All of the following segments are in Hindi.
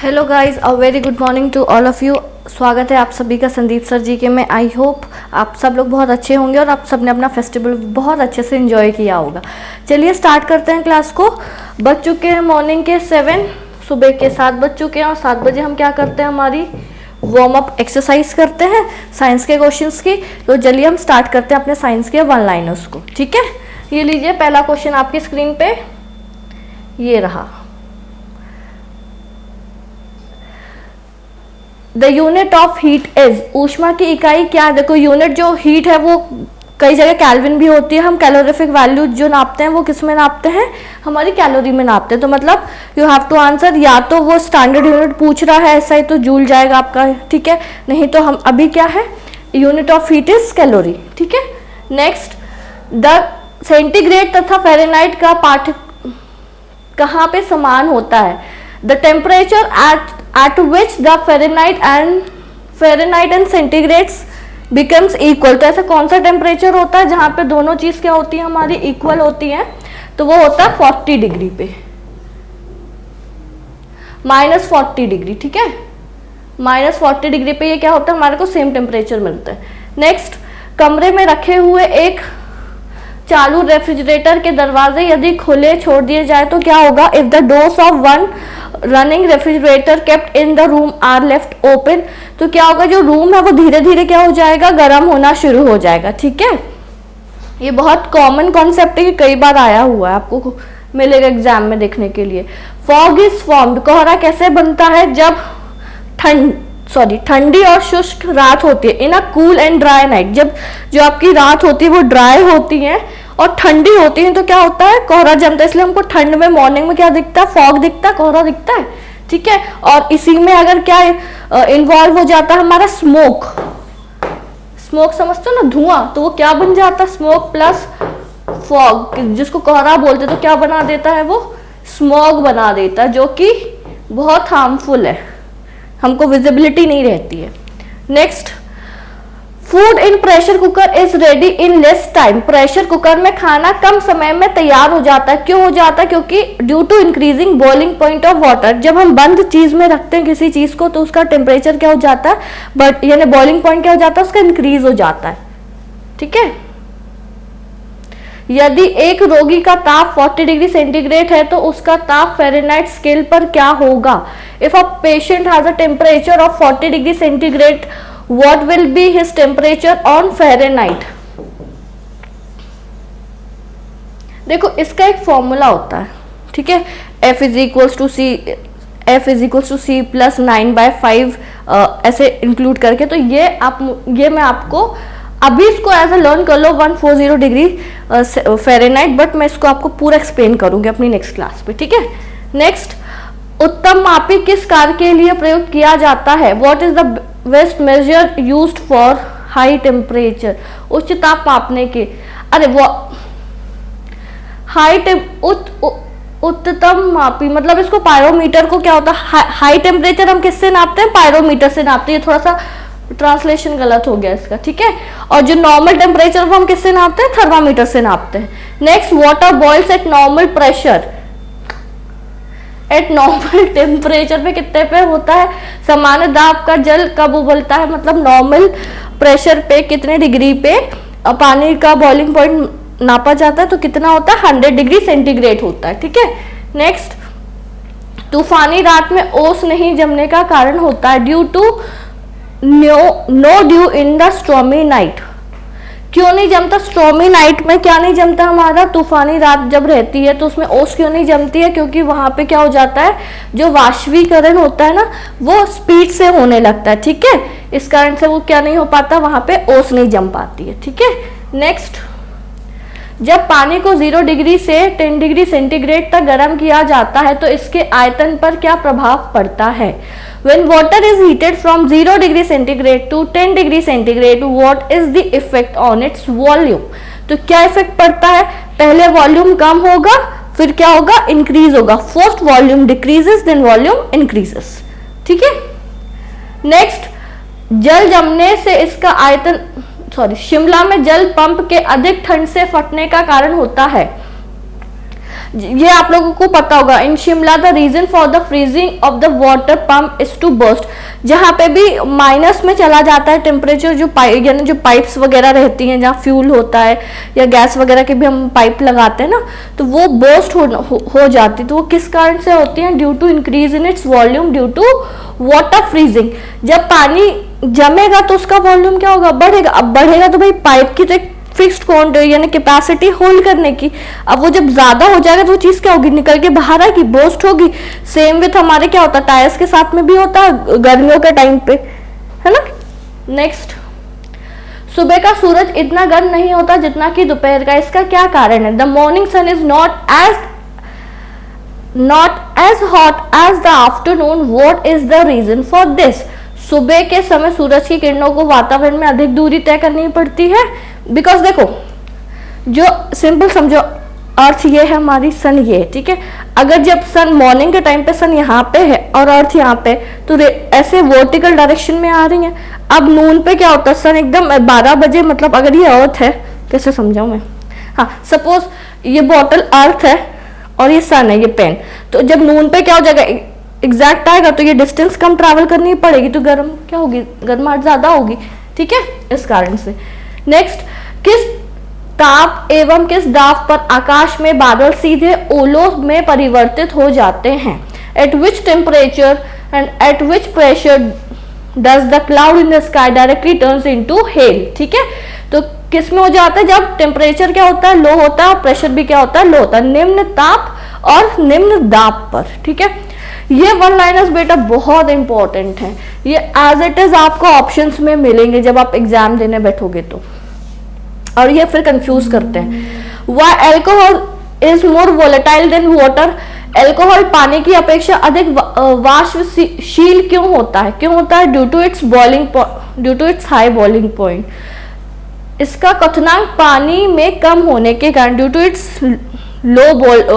Hello guys, a very good morning to all of you. स्वागत है आप सभी का संदीप सर जी के में। आई होप आप सब लोग बहुत अच्छे होंगे और आप सब ने अपना फेस्टिवल बहुत अच्छे से एंजॉय किया होगा। चलिए स्टार्ट करते हैं क्लास को। बज चुके हैं मॉर्निंग के 7, सुबह के 7 बज चुके हैं और 7 बजे हम क्या करते हैं, हमारी वार्म अप एक्सरसाइज करते हैं साइंस के क्वेश्चंस की। तो चलिए हम स्टार्ट करते हैं अपने साइंस के वन लाइनर्स को। ठीक है, ये लीजिए पहला क्वेश्चन आपकी स्क्रीन पे ये रहा। The unit of heat is, ऊष्मा की इकाई क्या है? देखो यूनिट जो हीट है वो कई जगह कैल्विन भी होती है। हम कैलोरीफिक वैल्यू जो नापते हैं वो किस में नापते हैं, हमारी कैलोरी में नापते हैं। तो मतलब यू हैव टू आंसर, या तो वो स्टैंडर्ड यूनिट पूछ रहा है ऐसा ही तो जूल जाएगा आपका, ठीक है। नहीं तो हम अभी क्या है, unit of heat is calorie, ठीक है। नेक्स्ट, द सेंटीग्रेड तथा फ़ारेनहाइट का पाठ कहाँ पे समान होता है? The temperature at which the Fahrenheit and centigrades becomes equal। तो ऐसा कौन सा टेम्परेचर होता है जहां पे दोनों चीज क्या होती है, हमारी इक्वल होती है? तो वो होता है 40 डिग्री पे, -40 डिग्री, ठीक है। -40 डिग्री पे ये क्या होता है, हमारे को सेम टेम्परेचर मिलता है। नेक्स्ट, कमरे में रखे हुए एक चालू रेफ्रिजरेटर के दरवाजे यदि खुले छोड़ दिए जाए तो क्या होगा? If the doors of one running refrigerator kept in the room are left open, तो क्या होगा, जो रूम है वो धीरे धीरे क्या हो जाएगा, गर्म होना शुरू हो जाएगा, ठीक है। ये बहुत कॉमन कॉन्सेप्ट है, कई बार आया हुआ है, आपको मिलेगा एग्जाम में देखने के लिए। फॉग इज फॉर्म्ड, कोहरा कैसे बनता है? जब ठंडी और शुष्क रात होती है। In a cool and dry night, जब जो आपकी रात होती है वो ड्राई होती है और ठंडी होती है तो क्या होता है, कोहरा जमता है। इसलिए हमको ठंड में मॉर्निंग में क्या दिखता है, फॉग दिखता है, कोहरा दिखता है, ठीक है। और इसी में अगर क्या इन्वॉल्व हो जाता है हमारा स्मोक, समझते हो ना, धुआं, तो वो क्या बन जाता है, स्मोक प्लस फॉग, जिसको कोहरा बोलते तो क्या बना देता है, वो स्मॉग बना देता है, जो कि बहुत हार्मफुल है, हमको विजिबिलिटी नहीं रहती है। Next, food in pressure cooker is ready in less time. Pressure cooker में खाना कम समय में तैयार हो जाता है। क्यों हो जाता है? क्योंकि due to increasing boiling point of water. जब हम बंद चीज में रखते हैं किसी चीज को तो उसका टेम्परेचर क्या हो जाता है, बट यानी बॉइलिंग पॉइंट क्या हो जाता है, उसका इंक्रीज हो जाता है, ठीक है। यदि एक रोगी का ताप 40 डिग्री सेंटीग्रेड है तो उसका ताप फ़ारेनहाइट स्केल पर क्या होगा? If a patient has a temperature of 40 degree centigrade, what will be his temperature on Fahrenheit? देखो इसका एक फॉर्मूला होता है, ठीक है। F is equals to C plus 9/5 ऐसे इंक्लूड करके। तो ये मैं आपको अभी इसको एज ए लर्न कर लो 140 डिग्री फ़ारेनहाइट, बट मैं इसको आपको पूरा एक्सप्लेन करूंगी अपनी नेक्स्ट क्लास पे, ठीक है। नेक्स्ट, उत्तम मापी किस कार्य के लिए प्रयुक्त किया जाता है? What is the best measure used for high temperature? उच्च ताप मापने के, अरे वो उत्तम मापी मतलब इसको पायरोमीटर को क्या होता है, हाई टेम्परेचर हम किससे नापते हैं, पायरोमीटर से नापते हैं। ये थोड़ा सा ट्रांसलेशन गलत हो गया इसका, ठीक है। और जो नॉर्मल टेम्परेचर वो हम किससे नापते हैं, थर्मामीटर से नापते हैं। Next, water boils at normal pressure, at normal temperature पे कितने पे होता है? सामान्य दाब का जल कब उबलता है, मतलब नॉर्मल प्रेशर पे कितने डिग्री पे पानी का बॉइलिंग पॉइंट नापा जाता है, तो कितना होता है, 100 डिग्री सेंटीग्रेड होता है, ठीक है। नेक्स्ट, तूफानी रात में ओस नहीं जमने का कारण होता है due to no dew in the stormy night. क्यों नहीं जमता? स्टॉर्मी नाइट में क्या नहीं जमता हमारा, तूफानी रात जब रहती है तो उसमें ओस क्यों नहीं जमती है? क्योंकि वहां पे क्या हो जाता है, जो वाष्पीकरण होता है ना वो स्पीड से होने लगता है, ठीक है। इस कारण से वो क्या नहीं हो पाता, वहां पे ओस नहीं जम पाती है, ठीक है। नेक्स्ट, जब पानी को 0 डिग्री से 10 डिग्री सेंटीग्रेड तक गर्म किया जाता है तो इसके आयतन पर क्या प्रभाव पड़ता है? When water is heated from 0 degree centigrade to 10 degree centigrade, what is the effect on its volume? तो क्या इफेक्ट पड़ता है? पहले वॉल्यूम कम होगा, फिर क्या होगा, इंक्रीज होगा। First volume decreases, then volume increases, ठीक है। नेक्स्ट, जल जमने से इसका आयतन, शिमला में जल पंप के अधिक ठंड से फटने का कारण होता है। ये आप लोगों को पता होगा, in Shimla the reason for the freezing of the water pump is to burst. जहाँ पे भी माइनस में चला जाता है टेम्परेचर, जो यानी जो पाइप्स वगैरह रहती हैं जहाँ फ्यूल होता है या गैस वगैरह के भी हम पाइप लगाते हैं ना, तो वो बर्स्ट हो जाती है। तो वो किस कारण से होती है? Due to increase in its volume due to water freezing. जब पानी जमेगा तो उसका वॉल्यूम क्या होगा? बढ़ेगा। अब बढ़ेगा तो भाई पाइप की तो एक फिक्स्ड क्वांटिटी यानी कैपेसिटी होल्ड करने की, अब वो जब ज्यादा हो जाएगा तो वो चीज क्या होगी? निकल के बाहर आएगी, बर्स्ट होगी। सेम विथ हमारे क्या होता है, टायर्स के साथ में भी होता है गर्मियों के टाइम पे, है ना। नेक्स्ट, सुबह का सूरज इतना गर्म नहीं होता जितना कि दोपहर का। इसका क्या कारण है? The morning sun is not as hot as the afternoon. What is the reason for this? सुबह के समय सूरज की किरणों को वातावरण में अधिक दूरी तय करनी पड़ती है। बिकॉज देखो, जो सिंपल समझो, अर्थ ये है हमारी, सन ये है, ठीक है। अगर जब सन मॉर्निंग के टाइम पे सन यहाँ पे है और अर्थ यहाँ पे, तो ऐसे वर्टिकल डायरेक्शन में आ रही है। अब नून पे क्या होता है? सन एकदम 12 बजे, मतलब अगर ये अर्थ है, कैसे समझाऊं मैं, हाँ सपोज ये बॉटल अर्थ है और ये सन है, ये पेन, तो जब नून पे क्या हो जाएगा? एग्जैक्ट आएगा तो ये डिस्टेंस कम ट्रैवल करनी पड़ेगी, तो गर्म क्या होगी? गर्माहट ज्यादा होगी, ठीक है, इस कारण से। नेक्स्ट, किस ताप एवं किस दाब पर आकाश में बादल सीधे ओलों में परिवर्तित हो जाते हैं? Eight which temperature and eight which pressure does the cloud in the sky directly turns into hello? ठीक है, तो किस में हो जाता है? जब टेम्परेचर क्या होता है? लो होता है, और प्रेशर भी क्या होता है? लो होता है। निम्न ताप और निम्न दाब पर, ठीक है। ये वन लाइनर्स बेटा बहुत इंपॉर्टेंट है, ये एज इट इज आपको ऑप्शंस में मिलेंगे जब आप एग्जाम देने बैठोगे तो, और ये फिर कंफ्यूज करते हैं। Why alcohol is more volatile than water? Alcohol पानी की अपेक्षा अधिक वाष्पशील क्यों होता है? क्यों होता है? Due to its high boiling point. इसका क्वथनांक पानी में कम होने के कारण, due to its low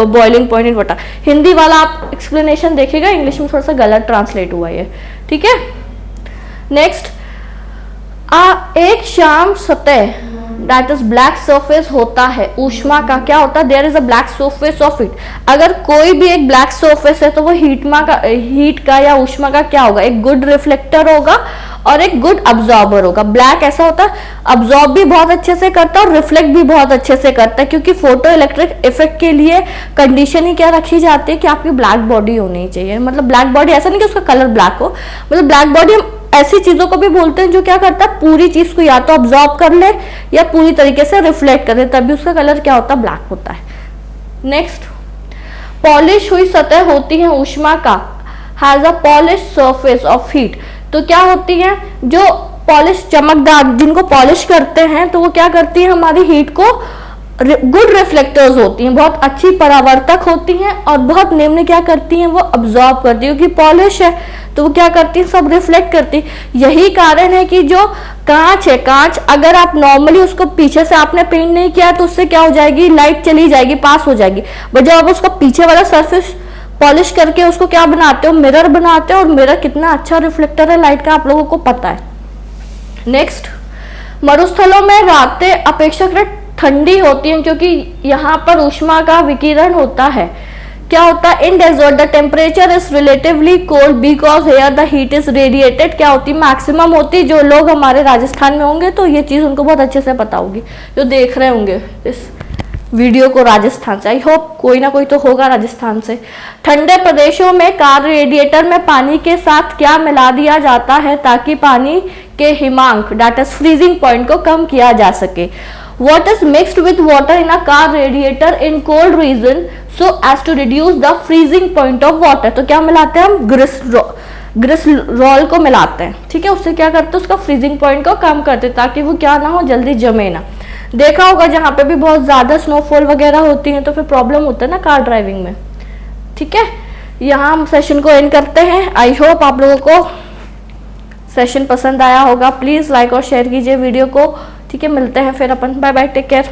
boiling point in water. Hindi वाला आप एक्सप्लेनेशन देखिएगा, इंग्लिश में थोड़ा सा गलत ट्रांसलेट हुआ है, ठीक है। नेक्स्ट, एक शाम सतह दैट इज ब्लैक सरफेस होता है ऊष्मा का, क्या होता है? There is a black surface of heat. अगर कोई भी एक ब्लैक सरफेस है तो वो हीट का या ऊष्मा का क्या होगा? एक गुड रिफ्लेक्टर होगा और एक गुड अब्जॉर्बर होगा। ब्लैक ऐसा होता है, अब्जॉर्ब भी बहुत अच्छे से करता है और रिफ्लेक्ट भी बहुत अच्छे से करता है, क्योंकि फोटो इलेक्ट्रिक इफेक्ट के लिए कंडीशन ही क्या रखी जाती है कि आपकी ब्लैक बॉडी होनी चाहिए। मतलब ब्लैक बॉडी ऐसा नहीं कि उसका कलर ब्लैक हो, मतलब ब्लैक बॉडी हम ऐसी चीजों को भी बोलते हैं जो क्या करता है? पूरी चीज को या तो अब्जॉर्ब कर ले या पूरी तरीके से रिफ्लेक्ट कर दे, तभी उसका कलर क्या होता है? ब्लैक होता है। नेक्स्ट, पॉलिश हुई सतह होती है ऊष्मा का, has a polish surface of heat. तो क्या होती है? जो पॉलिश चमकदार, जिनको पॉलिश करते हैं तो वो क्या करती है? हमारी हीट को गुड रिफ्लेक्टर्स होती हैं, बहुत अच्छी परावर्तक होती हैं, और बहुत निम्न क्या करती हैं? वो अब्जॉर्ब करती है, क्योंकि पॉलिश है तो वो क्या करती है? सब रिफ्लेक्ट करती है। यही कारण है कि जो कांच है, कांच अगर आप नॉर्मली उसको पीछे से आपने पेंट नहीं किया तो उससे क्या हो जाएगी? लाइट चली जाएगी, पास हो जाएगी। बट जब आप उसका पीछे वाला सरफेस पॉलिश करके उसको क्या बनाते हो? मिरर बनाते हो, और मिरर कितना अच्छा रिफ्लेक्टर है लाइट का, आप लोगों को पता है। नेक्स्ट, मरुस्थलों में रातें अपेक्षाकृत ठंडी होती हैं क्योंकि यहाँ पर ऊष्मा का विकिरण होता है। क्या होता है? In desert the temperature is relatively cold because here the heat is radiated. क्या होती? मैक्सिमम होती। जो लोग हमारे राजस्थान में होंगे तो ये चीज उनको बहुत अच्छे से पता होगी, जो देख रहे होंगे इस वीडियो को राजस्थान से। आई होप कोई ना कोई तो होगा राजस्थान से। ठंडे प्रदेशों में कार रेडिएटर में पानी के साथ क्या मिला दिया जाता है ताकि पानी के हिमांक दैट इज फ्रीजिंग पॉइंट को कम किया जा सके? What is mixed with water in a car radiator in cold region so as to reduce the freezing point of water? तो क्या मिलाते हैं हम? ग्लिसरॉल को मिलाते हैं, ठीक है। उससे क्या करते हैं? उसका फ्रीजिंग पॉइंट को कम करते हैं ताकि वो क्या ना हो? जल्दी जमे ना। देखा होगा जहाँ पे भी बहुत ज्यादा स्नोफॉल वगैरह होती है तो फिर प्रॉब्लम होता है ना कार ड्राइविंग में, ठीक है। यहाँ हम सेशन को एंड करते हैं। आई होप आप लोगों को सेशन पसंद आया होगा। प्लीज लाइक और शेयर कीजिए वीडियो को, ठीक है। मिलते हैं फिर अपन, बाय बाय, टेक केयर।